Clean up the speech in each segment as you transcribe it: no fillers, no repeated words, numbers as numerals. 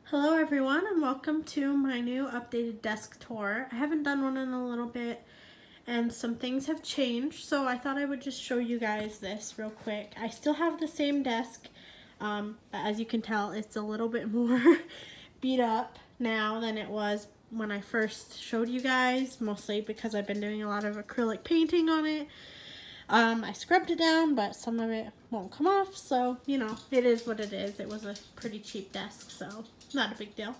Hello everyone and welcome to my new updated desk tour. I haven't done one in a little bit and some things have changed, so I thought I would just show you guys this real quick. I still have the same desk, but as you can tell it's a little bit more beat up now than it was when I first showed you guys, mostly because I've been doing a lot of acrylic painting on it. I scrubbed it down, but some of it won't come off, so, you know, it is what it is. It was a pretty cheap desk, so not a big deal.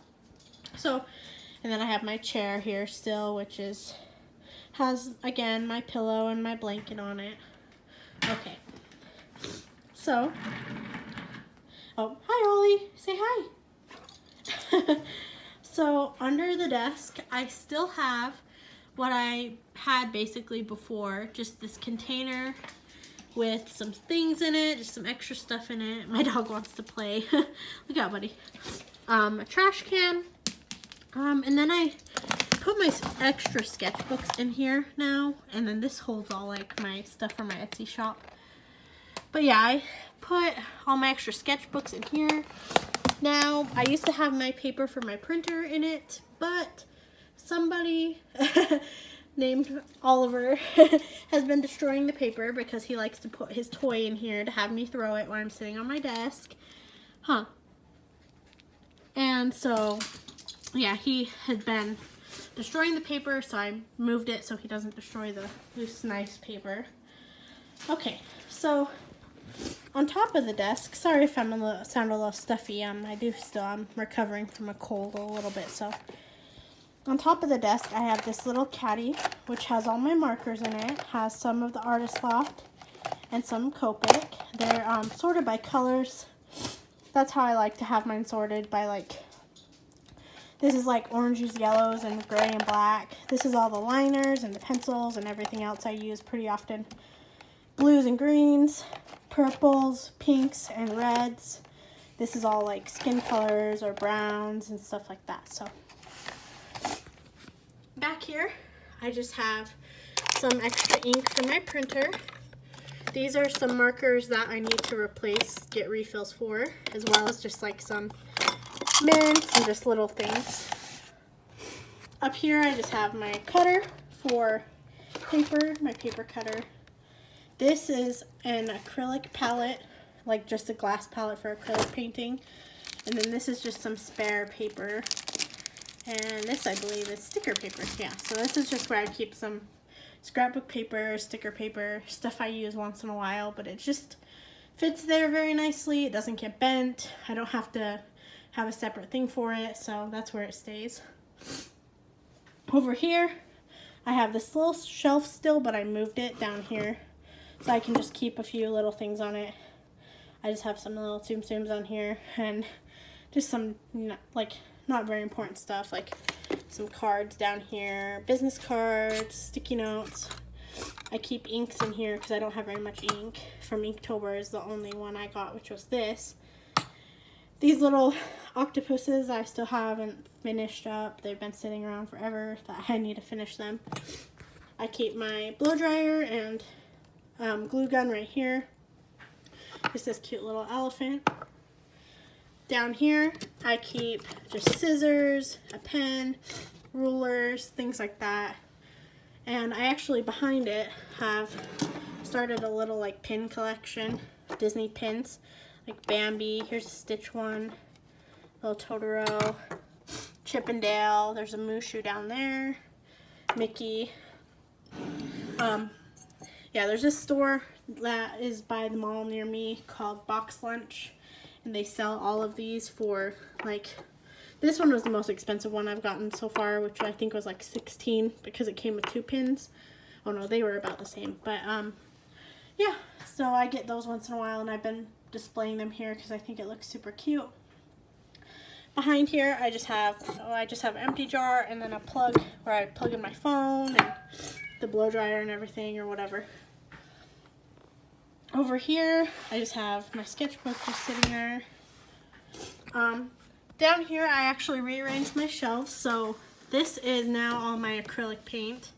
So, and then I have my chair here still, which has, again, my pillow and my blanket on it. Okay. So, oh, hi, Ollie. Say hi. So, under the desk, I still have what I had basically before, just this container with some things in it, just some extra stuff in it. My dog wants to play. Look out, buddy. A trash can, and then I put my extra sketchbooks in here now, and then this holds all like my stuff from my Etsy shop. But yeah, I put all my extra sketchbooks in here. Now, I used to have my paper for my printer in it, but somebody named Oliver has been destroying the paper because he likes to put his toy in here to have me throw it when I'm sitting on my desk. And so, yeah, he had been destroying the paper, so I moved it so he doesn't destroy the loose, nice paper. Okay, so on top of the desk, sorry if I'm sound a little stuffy, I'm recovering from a cold a little bit, so. On top of the desk, I have this little caddy, which has all my markers in it, has some of the Artist Loft and some Copic. They're sorted by colors. That's how I like to have mine sorted, by like, this is like oranges, yellows, and gray and black. This is all the liners and the pencils and everything else I use pretty often. Blues and greens, purples, pinks, and reds. This is all like skin colors or browns and stuff like that. So back here, I just have some extra ink for my printer. These are some markers that I need to replace, get refills for, as well as just like some mints and just little things. Up here, I just have my cutter for paper, my paper cutter. This is an acrylic palette, like just a glass palette for acrylic painting. And then this is just some spare paper. And this, I believe, is sticker paper. Yeah, so this is just where I keep some scrapbook paper, sticker paper, stuff I use once in a while, but it just fits there very nicely. It doesn't get bent. I don't have to have a separate thing for it, so that's where it stays. Over here, I have this little shelf still, but I moved it down here, so I can just keep a few little things on it. I just have some little tsum tsums on here, and just some, like, not very important stuff, like some cards down here, business cards, sticky notes. I keep inks in here because I don't have very much ink. From Inktober is the only one I got, which was this. These little octopuses I still haven't finished up. They've been sitting around forever. That I need to finish them. I keep my blow dryer and glue gun right here. Just this cute little elephant. Down here, I keep just scissors, a pen, rulers, things like that. And I actually, behind it, have started a little like pin collection, Disney pins, like Bambi. Here's a Stitch one, little Totoro, Chip and Dale. There's a Mushu down there, Mickey. Yeah, there's this store that is by the mall near me called Box Lunch. And they sell all of these for, like, this one was the most expensive one I've gotten so far, which I think was like $16 because it came with 2 pins. Oh no, they were about the same. But, yeah, so I get those once in a while, and I've been displaying them here because I think it looks super cute. Behind here, I just have an empty jar and then a plug where I plug in my phone and the blow dryer and everything or whatever. Over here, I just have my sketchbook just sitting there. Down here, I actually rearranged my shelves, so this is now all my acrylic paint,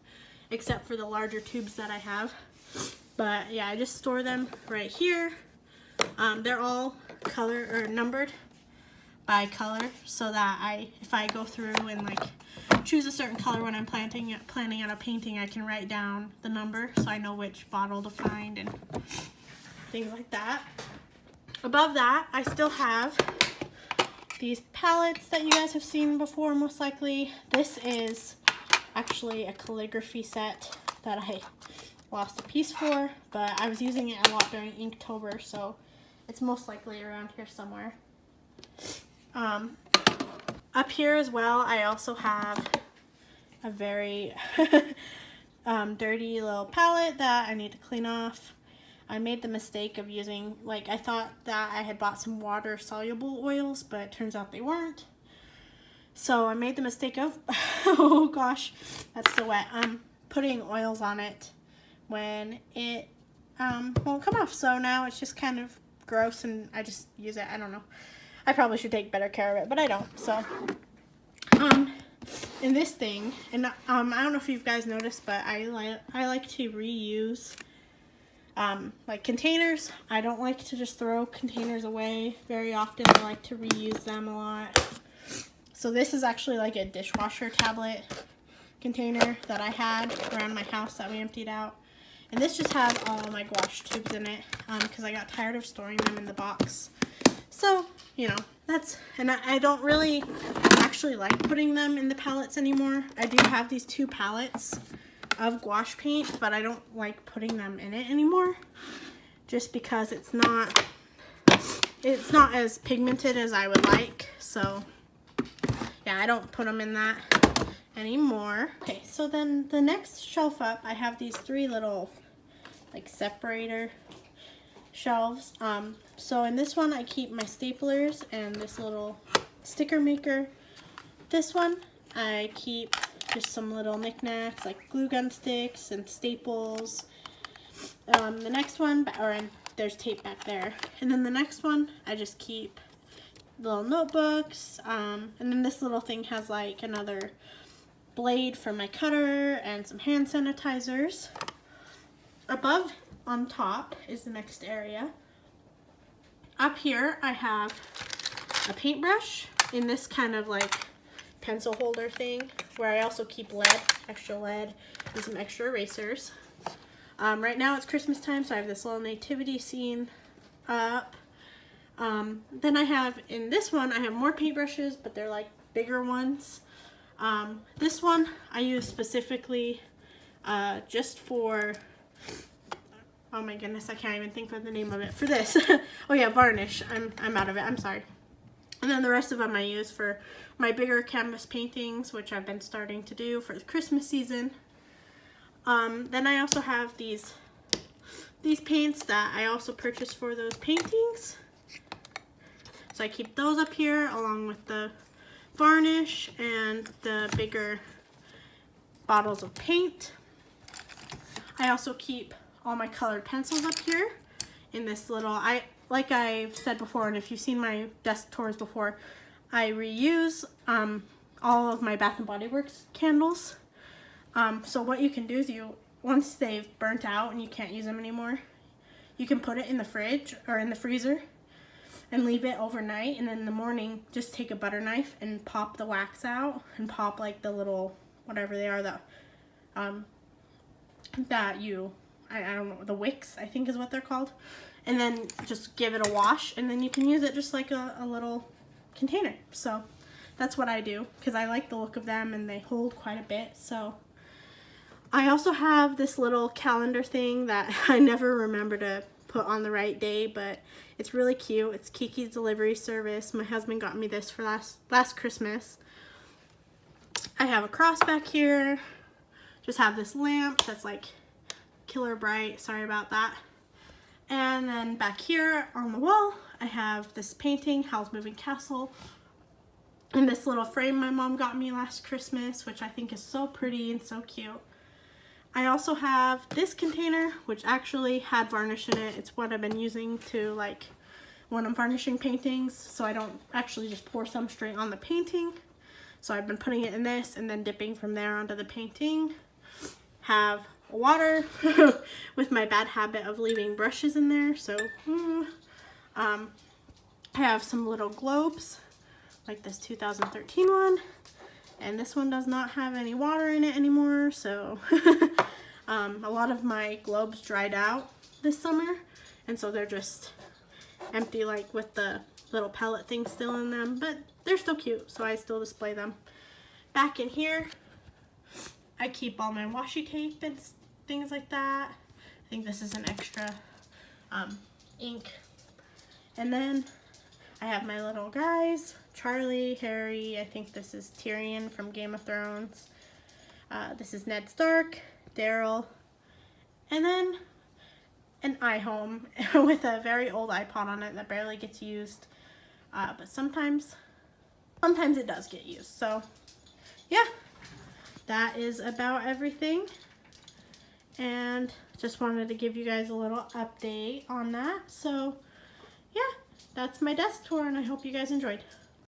except for the larger tubes that I have. But yeah, I just store them right here. They're all color or numbered by color, so that if I go through and like choose a certain color when I'm planning out a painting, I can write down the number so I know which bottle to find and things like that. Above that, I still have these palettes that you guys have seen before, most likely. This is actually a calligraphy set that I lost a piece for, but I was using it a lot during Inktober, so it's most likely around here somewhere. Up here as well, I also have a very dirty little palette that I need to clean off. I made the mistake of using, like, I thought that I had bought some water soluble oils, but it turns out they weren't. So I made the mistake of, oh gosh, that's still wet, putting oils on it when it won't come off. So now it's just kind of gross and I just use it. I don't know. I probably should take better care of it, but I don't. So, in this thing, and I don't know if you guys noticed, but I like to reuse like containers. I don't like to just throw containers away very often. I like to reuse them a lot. So this is actually like a dishwasher tablet container that I had around my house that we emptied out. And this just has all my gouache tubes in it because I got tired of storing them in the box. So, you know, and I don't really actually like putting them in the palettes anymore. I do have these 2 palettes of gouache paint, but I don't like putting them in it anymore just because it's not as pigmented as I would like. So yeah, I don't put them in that anymore. Okay, so then the next shelf up, I have these 3 little like separator shelves. So in this one I keep my staplers and this little sticker maker. This one I keep just some little knickknacks like glue gun sticks and staples. The next one, there's tape back there. And then the next one I just keep little notebooks. And then this little thing has like another blade for my cutter and some hand sanitizers. Above on top is the next area. Up here I have a paintbrush in this kind of like pencil holder thing where I also keep extra lead, and some extra erasers. Right now it's Christmas time, so I have this little nativity scene up. Then I have, in this one, I have more paintbrushes, but they're like bigger ones. This one I use specifically just for, oh my goodness, I can't even think of the name of it, for this. Oh yeah, varnish. I'm out of it, I'm sorry. And then the rest of them I use for my bigger canvas paintings, which I've been starting to do for the Christmas season. Then I also have these paints that I also purchased for those paintings. So I keep those up here along with the varnish and the bigger bottles of paint. I also keep all my colored pencils up here in this little, like I've said before, and if you've seen my desk tours before, I reuse all of my Bath & Body Works candles. So what you can do is once they've burnt out and you can't use them anymore, you can put it in the fridge or in the freezer and leave it overnight, and then in the morning just take a butter knife and pop the wax out and pop like the little, whatever they are, that I don't know, the wicks, I think is what they're called, and then just give it a wash, and then you can use it just like a little container. So that's what I do because I like the look of them and they hold quite a bit. So I also have this little calendar thing that I never remember to put on the right day, but it's really cute. It's Kiki's Delivery Service. My husband got me this for last Christmas. I have a cross back here. Just have this lamp that's like killer bright. Sorry about that. And then back here on the wall, I have this painting, Howl's Moving Castle, and this little frame my mom got me last Christmas, which I think is so pretty and so cute. I also have this container, which actually had varnish in it. It's what I've been using to, like, when I'm varnishing paintings, so I don't actually just pour some straight on the painting. So I've been putting it in this and then dipping from there onto the painting. Have water with my bad habit of leaving brushes in there. So I have some little globes like this 2013 one. And this one does not have any water in it anymore, so a lot of my globes dried out this summer, and so they're just empty, like with the little pellet thing still in them, but they're still cute, so I still display them. Back in here, I keep all my washi tape and things like that. I think this is an extra ink. And then I have my little guys, Charlie, Harry, I think this is Tyrion from Game of Thrones. This is Ned Stark, Daryl, and then an iHome with a very old iPod on it that barely gets used. But sometimes it does get used. So yeah, that is about everything. And just wanted to give you guys a little update on that. So yeah, that's my desk tour, and I hope you guys enjoyed.